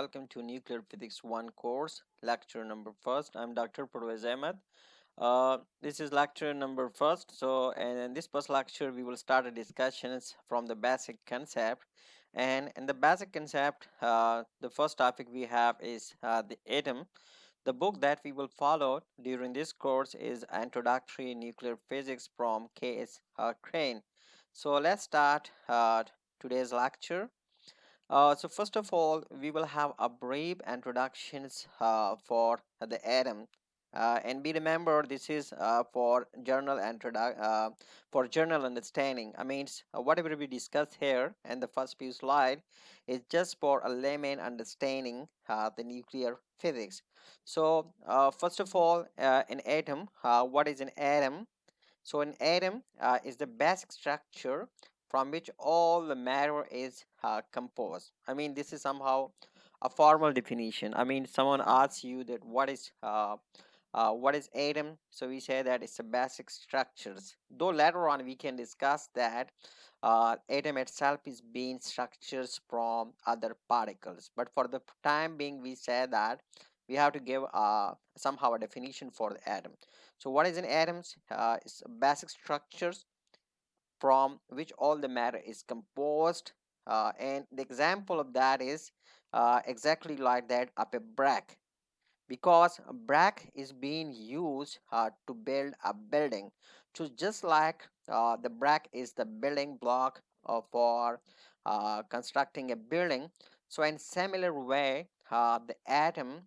welcome to Nuclear Physics 1 course, lecture number first. I'm Dr. Parvez Ahmed. This is lecture number first. So, and in this first lecture, we will start a discussions from the basic concept. And in the basic concept, the first topic we have is the atom. The book that we will follow during this course is Introductory Nuclear Physics from K.S. Crane. So, let's start today's lecture. So first of all, we will have a brief introductions for the atom. And be remember this is for journal understanding. I mean, whatever we discuss here in the first few slide is just for a layman understanding the nuclear physics. So first of all, an atom. What is an atom? So an atom is the basic structure from which all the matter is composed. I mean, this is somehow a formal definition. I mean, someone asks you that what is atom? So we say that it's the basic structures. Though later on we can discuss that atom itself is being structures from other particles. But for the time being, we say that we have to give somehow a definition for the atom. So what is an atom? It's basic structures from which all the matter is composed. And the example of that is exactly like that of a brick, because a brick is being used to build a building. So just like the brick is the building block for constructing a building, so in similar way the atom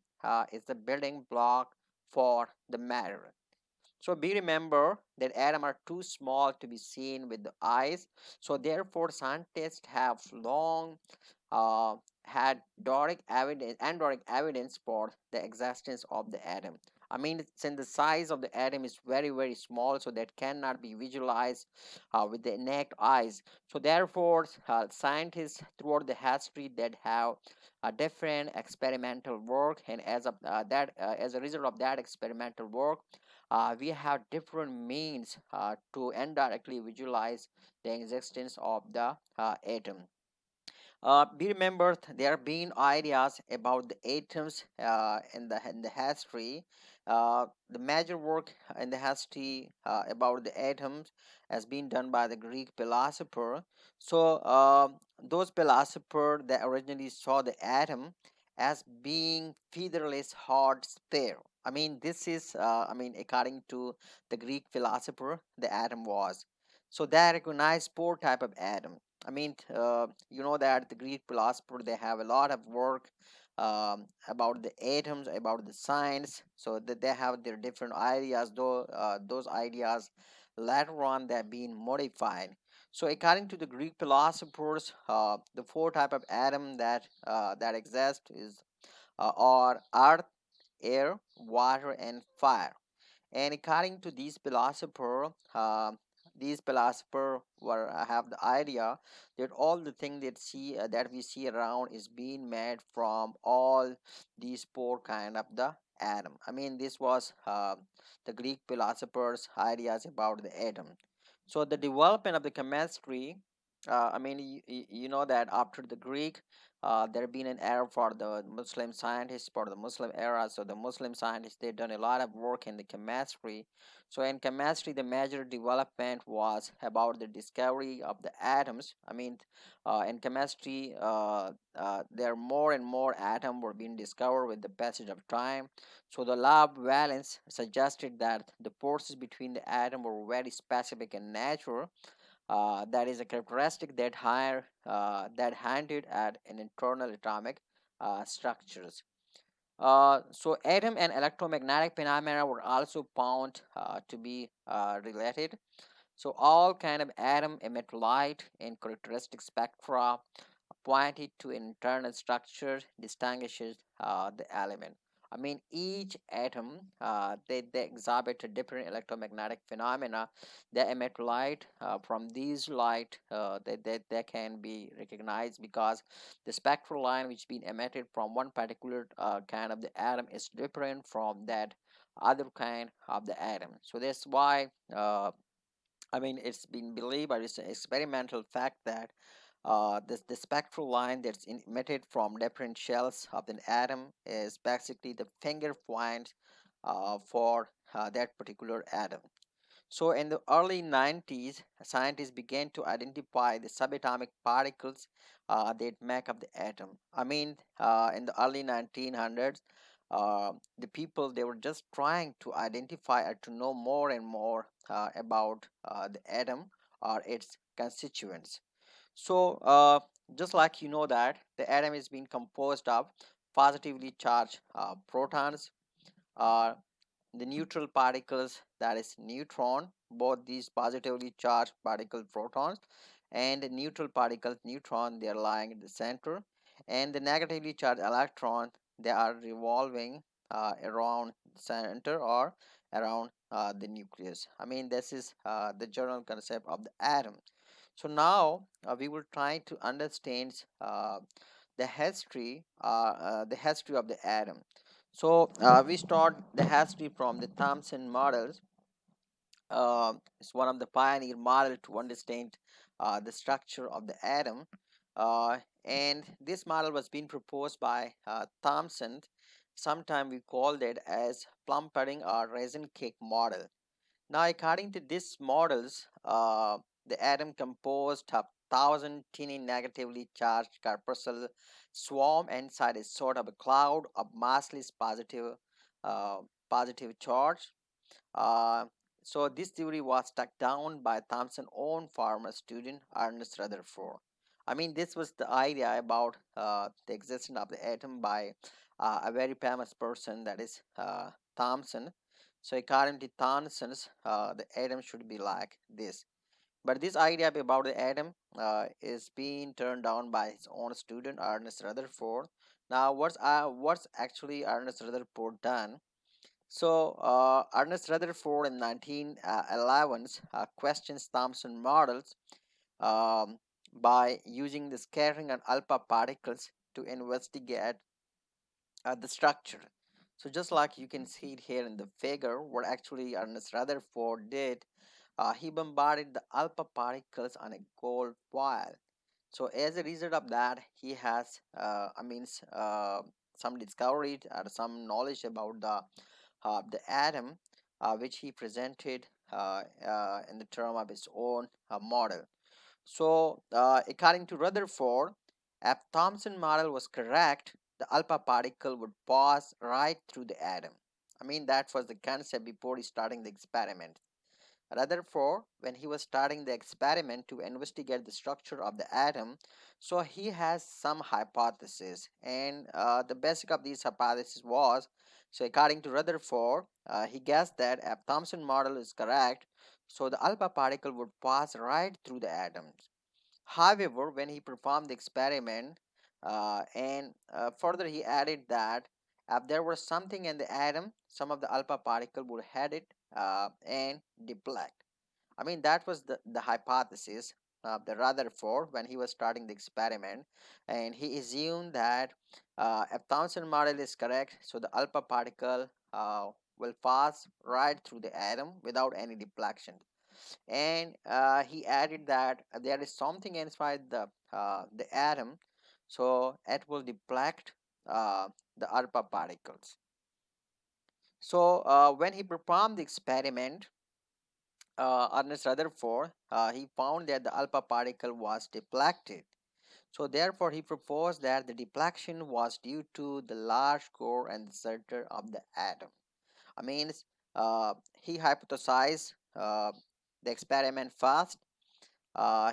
is the building block for the matter. So be remember that atoms are too small to be seen with the eyes. So therefore, scientists have long uh, had direct evidence for the existence of the atom. I mean, since the size of the atom is very small, so that cannot be visualized with the naked eyes. So therefore, scientists throughout the history that have a different experimental work, and as a result of that experimental work, we have different means to indirectly visualize the existence of the atom. Be remembered there have been ideas about the atoms in the history. The major work in the history about the atoms has been done by the Greek philosopher. So those philosophers that originally saw the atom as being featherless hard sphere. I mean, this is according to the Greek philosopher, the atom was. So they recognize four type of atom. I mean, you know that the Greek philosopher they have a lot of work about the atoms, about the science, so that they have their different ideas. Though those ideas later on they have been modified. So according to the Greek philosophers, the four type of atom that exist is are earth, air, water, and fire. And according to these philosophers were have the idea that all the thing that we see around is being made from all these four kind of the atom. I mean, this was the Greek philosophers' ideas about the atom. So the development of the chemistry, you know that after the Greek, there been an era for the Muslim scientists for the Muslim era. So the Muslim scientists they done a lot of work in the chemistry. So in chemistry, the major development was about the discovery of the atoms. I mean, in chemistry, there more and more atoms were being discovered with the passage of time. So the law of valence suggested that the forces between the atom were very specific in nature. That is a characteristic that hinted at an internal atomic structures. So atom and electromagnetic phenomena were also found to be related. So all kind of atom emit light and characteristic spectra pointed to internal structure distinguishes the element. I mean, each atom they exhibit a different electromagnetic phenomena. They emit light. From these light, they can be recognized because the spectral line which been emitted from one particular kind of the atom is different from that other kind of the atom. So that's why it's been believed, but it's an experimental fact that The spectral line that's emitted from different shells of an atom is basically the finger point for that particular atom. So in the early 90s, scientists began to identify the subatomic particles that make up the atom. In the early 1900s, the people they were just trying to identify or to know more and more about the atom or its constituents. So just like you know that the atom is being composed of positively charged protons, uh, the neutral particles, that is neutron, both these positively charged particle protons and the neutral particles neutron, they are lying in the center, and the negatively charged electron, they are revolving around the center or around the nucleus. This is the general concept of the atom. So now we will try to understand the history of the atom. So we start the history from the Thomson models. It's one of the pioneer model to understand the structure of the atom. And this model was being proposed by Thomson. Sometime we called it as plum pudding or raisin cake model. Now, according to these models, the atom composed of thousand teeny negatively charged corpuscle swarm inside a sort of a cloud of massless uh, positive charge. uh, so this theory was struck down by Thomson's own former student Ernest Rutherford. This was the idea about the existence of the atom by a very famous person, that is Thomson. So according to Thomson's, the atom should be like this. But this idea about the atom is being turned down by his own student Ernest Rutherford. Now, what's actually Ernest Rutherford done? So, Ernest Rutherford in 1911 questions Thomson models by using the scattering and alpha particles to investigate the structure. So, just like you can see it here in the figure, what actually Ernest Rutherford did, he bombarded the alpha particles on a gold foil. So, as a result of that, he has, some discovery or some knowledge about the atom, which he presented in the term of his own model. So, according to Rutherford, if Thomson model was correct, the alpha particle would pass right through the atom. That was the concept before he starting the experiment. Rutherford, when he was starting the experiment to investigate the structure of the atom, so he has some hypothesis, and the basic of these hypothesis was, so according to Rutherford, he guessed that if Thomson model is correct, so the alpha particle would pass right through the atoms. However, when he performed the experiment, and further he added that if there was something in the atom, some of the alpha particle would hit it and deflect. That was the hypothesis of the Rutherford when he was starting the experiment, and he assumed that if Thomson model is correct, so the alpha particle will pass right through the atom without any deflection. And he added that there is something inside the atom, so it will deflect the alpha particles. So when he performed the experiment, Ernest Rutherford, he found that the alpha particle was deflected. So therefore, he proposed that the deflection was due to the large core and the center of the atom. I mean, he hypothesized the experiment first.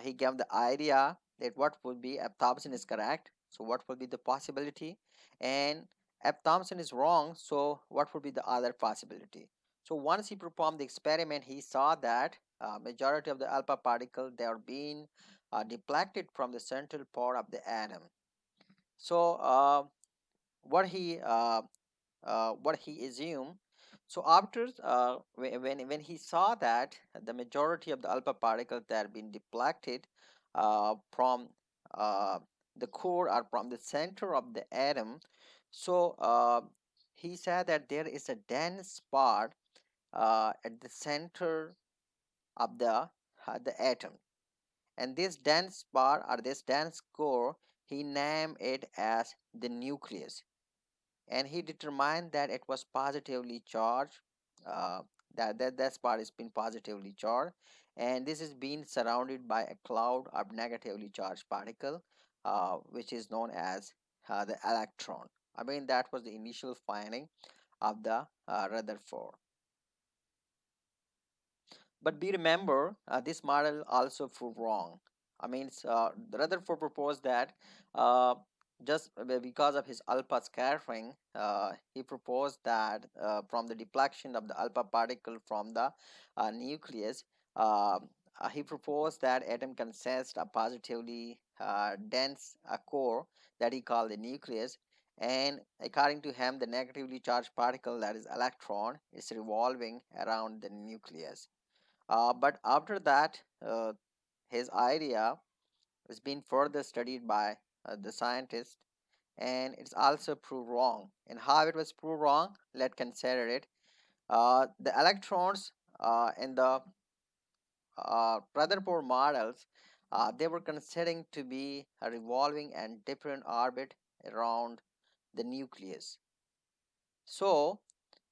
He gave the idea that what would be if Thompson is correct, so what will be the possibility, and if Thompson is wrong, so what would be the other possibility. So once he performed the experiment, he saw that majority of the alpha particles, they are being deflected from the central part of the atom. So what he assumed. So after when he saw that the majority of the alpha particles that have been deflected from uh, the core or from the center of the atom, so he said that there is a dense part at the center of the atom, and this dense part or this dense core, he named it as the nucleus, and he determined that it was positively charged. Uh, that part has been positively charged, and this is being surrounded by a cloud of negatively charged particle, which is known as the electron. I mean, that was the initial finding of the Rutherford. But be remember, this model also proved wrong. I mean, Rutherford proposed that uh, just because of his alpha scattering, he proposed that from the deflection of the alpha particle from the nucleus, uh, he proposed that atom consists of positively dense core that he called the nucleus, and according to him, the negatively charged particle, that is electron, is revolving around the nucleus. But after that, his idea has been further studied by the scientists, and it's also proved wrong. And how it was proved wrong, let's consider it. The electrons in the Rutherford models, they were considering to be a revolving and different orbit around the nucleus. So,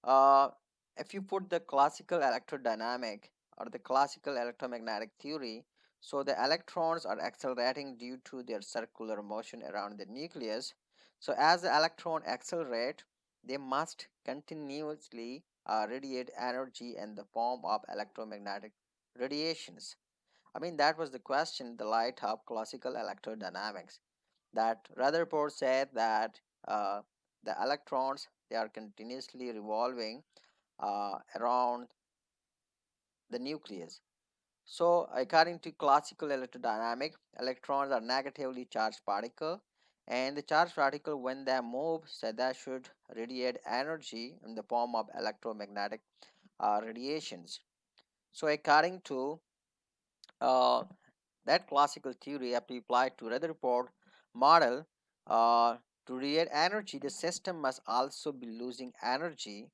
Uh, if you put the classical electrodynamic or the classical electromagnetic theory, so the electrons are accelerating due to their circular motion around the nucleus. So as the electron accelerate, they must continuously radiate energy in the form of electromagnetic radiations. I mean, that was the question in the light of classical electrodynamics. That Rutherford said that the electrons, they are continuously revolving around the nucleus. So, according to classical electrodynamics, electrons are negatively charged particle, and the charged particle, when they move, so they should radiate energy in the form of electromagnetic radiations. So, according to uh, that classical theory applied to Rutherford model, uh, to radiate energy, the system must also be losing energy,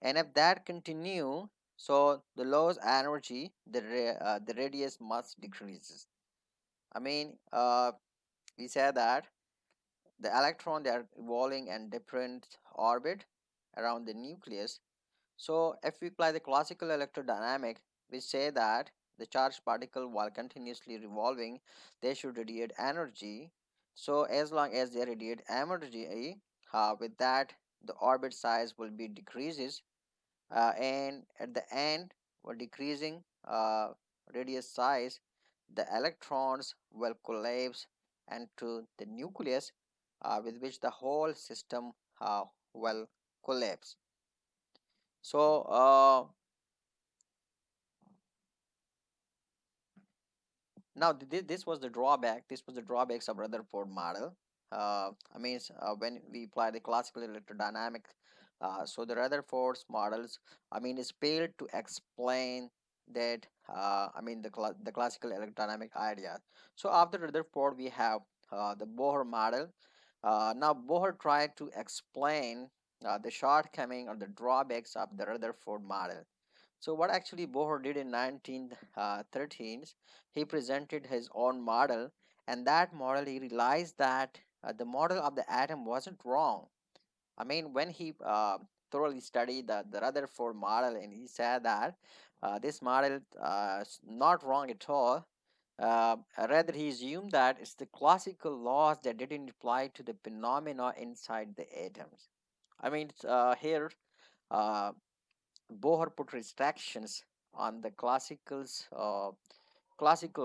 and if that continue, so the loss energy, the radius must decreases. I mean, we said that the electron, they are evolving in different orbit around the nucleus. So if we apply the classical electrodynamic, we say that the charged particle, while continuously revolving, they should radiate energy. So as long as they radiate energy, with that the orbit size will be decreases, and at the end, while decreasing radius size, the electrons will collapse into the nucleus, with which the whole system will collapse. So now this was the drawback. This was the drawbacks of Rutherford model. I mean, when we apply the classical electrodynamic, so the Rutherford's models, I mean, is failed to explain that. I mean, the classical electrodynamic idea. So after Rutherford, we have the Bohr model. Now Bohr tried to explain the shortcoming or the drawbacks of the Rutherford model. So what actually Bohr did in 1913, he presented his own model, and that model he realized that the model of the atom wasn't wrong. I mean, when he thoroughly studied the Rutherford model, and he said that this model is not wrong at all. Rather, he assumed that it's the classical laws that didn't apply to the phenomena inside the atoms. I mean, here uh, Bohr put restrictions on the classical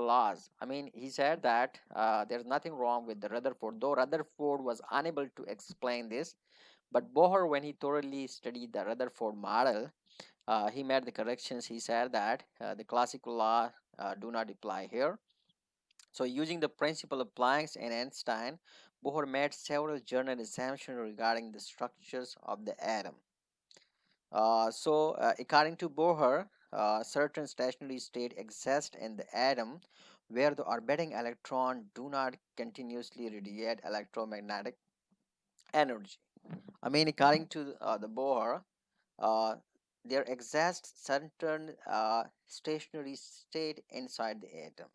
laws. I mean, he said that there's nothing wrong with the Rutherford, though Rutherford was unable to explain this. But Bohr, when he thoroughly studied the Rutherford model, he made the corrections. He said that the classical law do not apply here. So, using the principle of Planck and Einstein, Bohr made several general assumptions regarding the structures of the atom. According to Bohr, certain stationary state exist in the atom where the orbiting electron do not continuously radiate electromagnetic energy. I mean, according to the Bohr, uh, there exists certain stationary state inside the atom.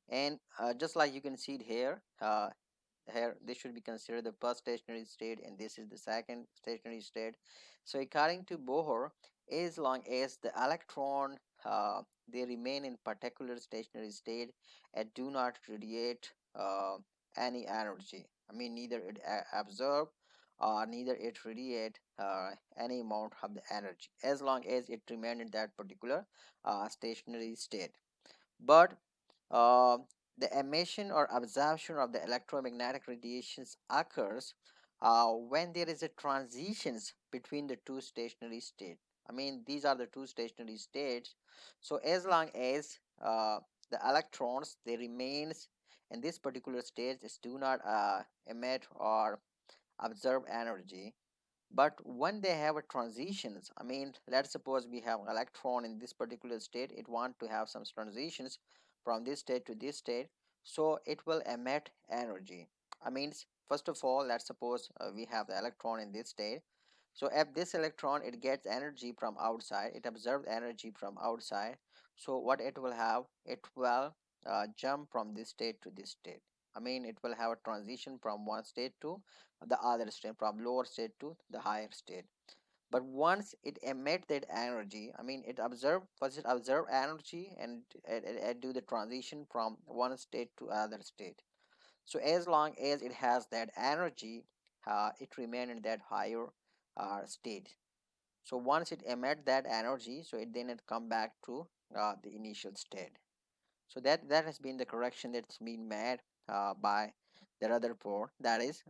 And just like you can see it here, here this should be considered the first stationary state and this is the second stationary state. So according to Bohr, as long as the electron they remain in particular stationary state and do not radiate any energy, I mean neither it absorb or neither it radiate any amount of the energy, as long as it remain in that particular stationary state. But uh, the emission or absorption of the electromagnetic radiations occurs when there is a transitions between the two stationary states. I mean, these are the two stationary states. So as long as the electrons they remains in this particular state, do not emit or absorb energy, but when they have a transitions, I mean let's suppose we have electron in this particular state, it want to have some transitions from this state to this state, so it will emit energy. I mean, first of all, let's suppose we have the electron in this state. So if this electron it gets energy from outside, it absorbs energy from outside, so what it will have, it will jump from this state to this state. I mean it will have a transition from one state to the other state, from lower state to the higher state. But once it emit that energy, I mean it observe, first it observe energy and it do the transition from one state to other state. So as long as it has that energy, it remain in that higher state. So once it emit that energy, so it come back to the initial state. So that has been the correction that's been made by the Rutherford, that is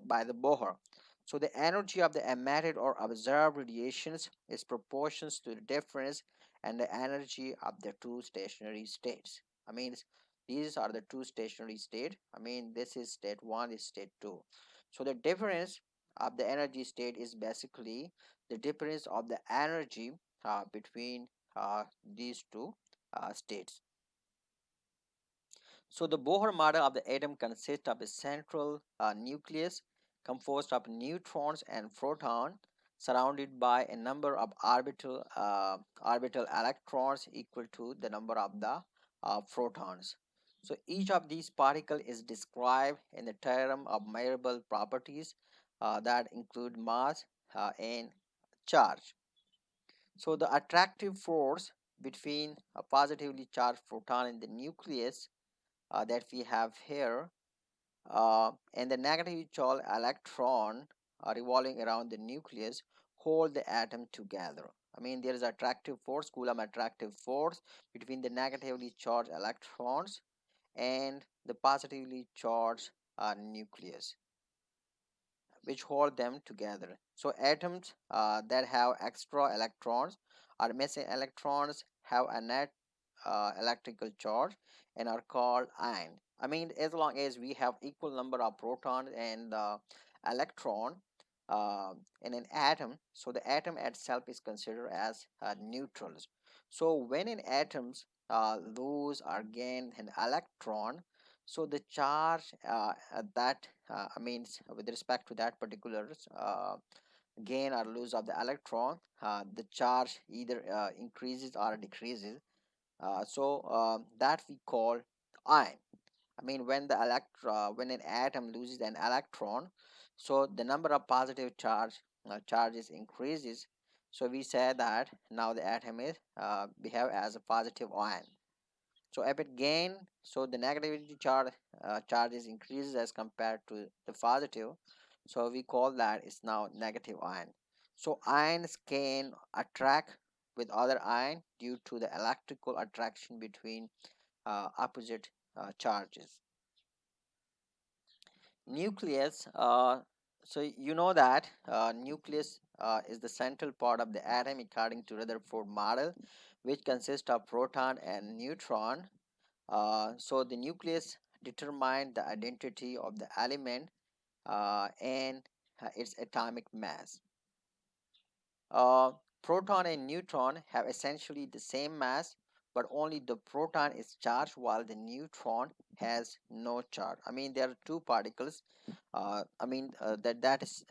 by the Bohr. So the energy of the emitted or observed radiations is proportions to the difference and the energy of the two stationary states. I mean these are the two stationary state. I mean this is state 1, is state 2. So the difference of the energy state is basically the difference of the energy between these two states. So the Bohr model of the atom consists of a central nucleus composed of neutrons and protons surrounded by a number of orbital electrons equal to the number of the protons. So each of these particles is described in the term of measurable properties that include mass and charge. So the attractive force between a positively charged proton in the nucleus that we have here and the negatively charged electron revolving around the nucleus hold the atom together. I mean there is attractive force, Coulomb attractive force between the negatively charged electrons and the positively charged nucleus, which hold them together. So atoms that have extra electrons or missing electrons have a net electrical charge and are called ion. I mean, as long as we have equal number of proton and electron in an atom, so the atom itself is considered as neutrals. So when in atoms lose or gain an electron, so the charge that means with respect to that particular gain or lose of the electron, the charge either increases or decreases. That we call ion. I mean when the when an atom loses an electron, so the number of positive charges increases. So we say that now the atom is behave as a positive ion. So if it gain, so the negativity charges increases as compared to the positive. So we call that is now negative ion. So ions can attract with other ion due to the electrical attraction between opposite charges. Nucleus. So you know that nucleus is the central part of the atom according to Rutherford model, which consists of proton and neutron. So the nucleus determines the identity of the element and its atomic mass. Uh, Proton and neutron have essentially the same mass, but only the proton is charged while the neutron has no charge. I mean, there are two particles. I mean that is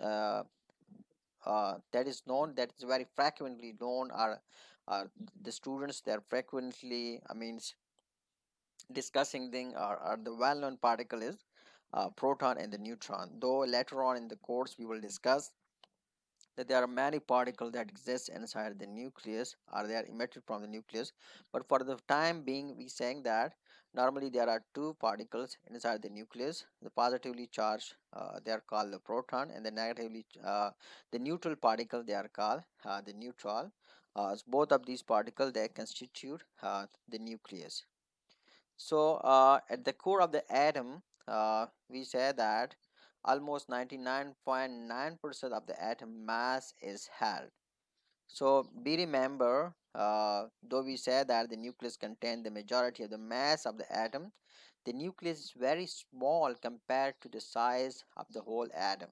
known, that is very frequently known. Are the students, they are frequently, I mean discussing thing are the well-known particle is proton and the neutron. Though later on in the course we will discuss that there are many particles that exist inside the nucleus or they are emitted from the nucleus, but for the time being we saying that normally there are two particles inside the nucleus. The positively charged they are called the proton, and the negatively the neutral particle they are called the neutral. So both of these particles they constitute the nucleus. So at the core of the atom, we say that almost 99.9% of the atom mass is held. So be remember, though we say that the nucleus contains the majority of the mass of the atom, the nucleus is very small compared to the size of the whole atom,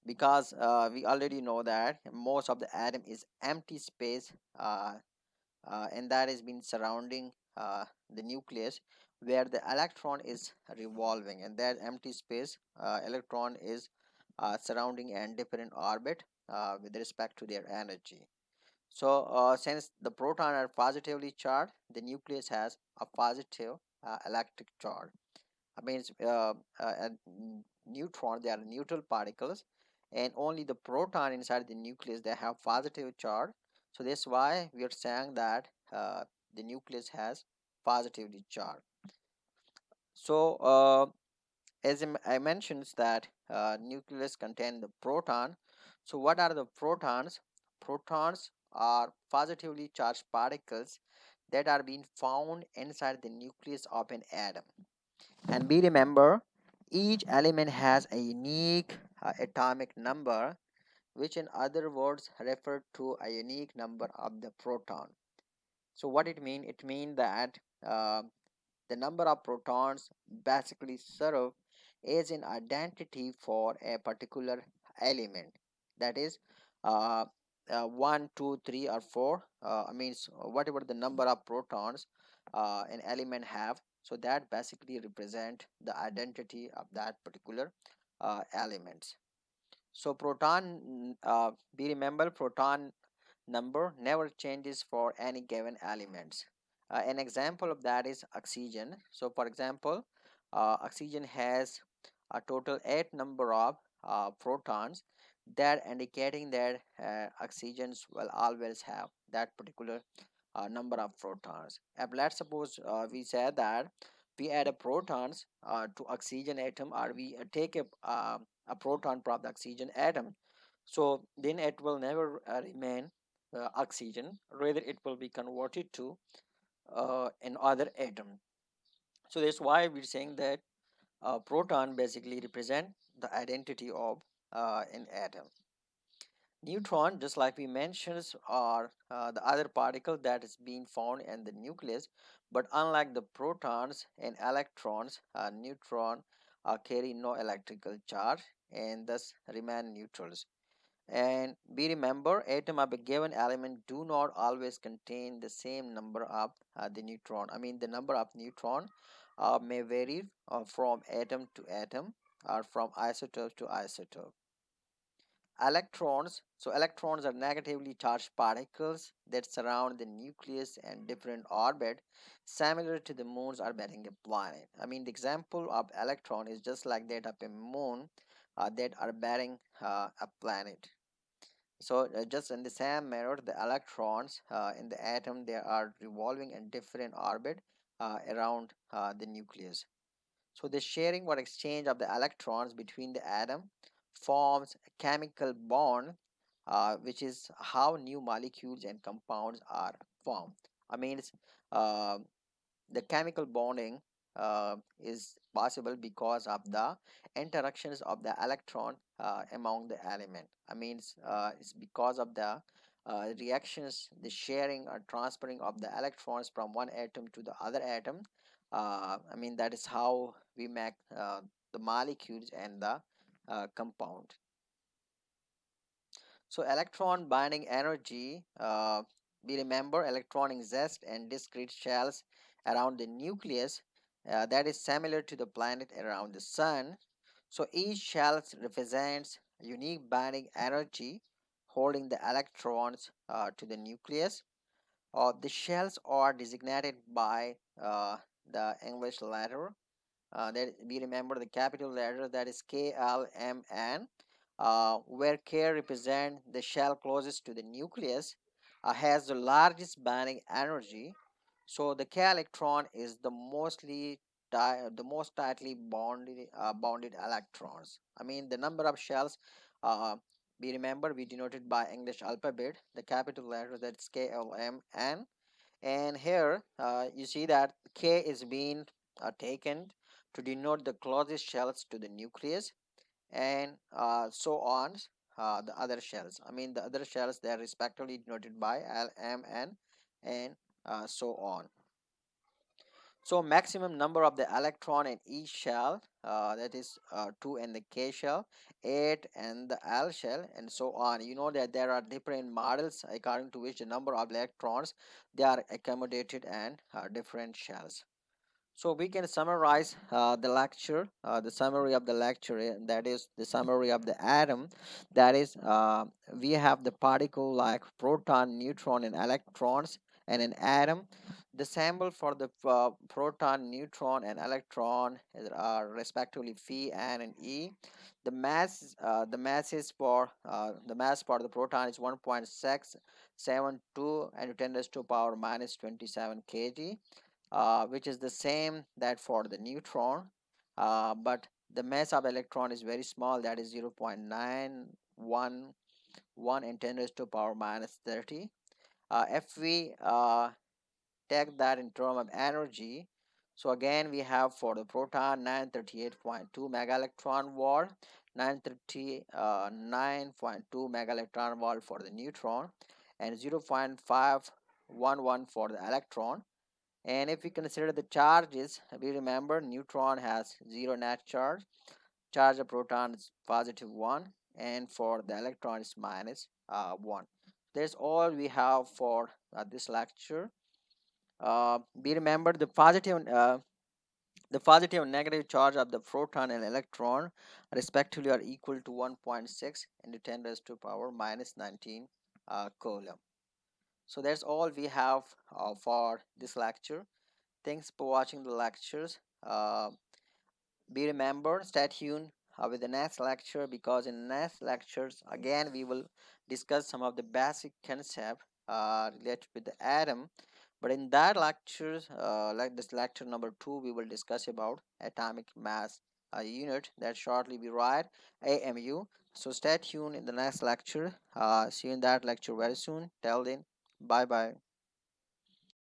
because we already know that most of the atom is empty space, and that has been surrounding the nucleus, where the electron is revolving, and that empty space electron is surrounding in different orbit with respect to their energy. So since the proton are positively charged, the nucleus has a positive electric charge. I mean, neutron they are neutral particles, and only the proton inside the nucleus they have positive charge. So that's why we are saying that the nucleus has positively charged. So as I mentioned that nucleus contain the proton. So what are the protons? Protons are positively charged particles that are being found inside the nucleus of an atom. And be remember, each element has a unique atomic number, which in other words refer to a unique number of the proton. So what it mean? It mean that the number of protons basically serve as an identity for a particular element. That is, uh, 1, 2, 3, or 4. Means whatever the number of protons an element have. So that basically represent the identity of that particular elements. So proton, be remember, proton number never changes for any given elements. An example of that is oxygen. So for example, oxygen has a total 8 number of protons, that indicating that oxygens will always have that particular number of protons. And let's suppose we say that we add a protons to oxygen atom, or we take a proton from the oxygen atom, so then it will never remain oxygen, rather it will be converted to another atom. So that's why we're saying that proton basically represent the identity of an atom. Neutron, just like we mentioned, are the other particle that is being found in the nucleus, but unlike the protons and electrons, neutron carry no electrical charge and thus remain neutrals. And be remember, atom of a given element do not always contain the same number of the neutron. I mean, the number of neutron may vary from atom to atom or from isotope to isotope. Electrons, so electrons are negatively charged particles that surround the nucleus and different orbit, similar to the moons orbiting a planet. I mean, the example of electron is just like that of a moon that orbiting a planet. So just in the same manner, the electrons in the atom they are revolving in different orbit around the nucleus. So the sharing or exchange of the electrons between the atom forms a chemical bond, which is how new molecules and compounds are formed. I mean, uh, the chemical bonding is possible because of the interactions of the electron among the element. I mean, it's because of the reactions, the sharing or transferring of the electrons from one atom to the other atom. I mean, that is how we make the molecules and the compound. So electron binding energy, we remember electron exist in discrete shells around the nucleus that is similar to the planet around the sun. So each shell represents unique binding energy holding the electrons to the nucleus. The shells are designated by the English letter that we remember the capital letter, that is KLMN, where K represents the shell closest to the nucleus, has the largest binding energy. So the K electron is the most tightly bonded electrons. I mean the number of shells. Uh, we remember we denoted by English alphabet the capital letter, that's KLMN, and here you see that K is being taken to denote the closest shells to the nucleus, and so on the other shells. I mean the other shells, they are respectively denoted by L, M, N, and so on. So maximum number of the electron in each shell, that is 2 in the K shell, 8 in the L shell, and so on. You know that there are different models according to which the number of electrons they are accommodated in different shells. So we can summarize the lecture, the summary of the lecture, that is the summary of the atom. That is, we have the particle like proton, neutron, and electrons, and an atom. The symbol for the proton, neutron, and electron are respectively Phi, N, and E. The mass for the proton is 1.672 and 10 raised to power minus 27 kg, which is the same that for the neutron, but the mass of electron is very small, that is 0.911 and 10 raised to power minus 30. If we take that in terms of energy, so again we have for the proton 938.2 mega electron volt, 939.2 mega electron volt for the neutron, and 0.511 for the electron. And if we consider the charges, we remember neutron has zero net charge, charge of proton is positive 1, and for the electron is minus 1. That's all we have for this lecture. We remember the positive and negative charge of the proton and electron respectively are equal to 1.6 into 10 raised to power minus 19 coulomb. So that's all we have for this lecture. Thanks for watching the lectures. Be remember, stay tuned with the next lecture, because in the next lectures again we will discuss some of the basic concept related with the atom. But in that lectures, like this lecture number 2, we will discuss about atomic mass unit, that shortly we write AMU. So stay tuned in the next lecture. See you in that lecture very soon. Till then, bye bye.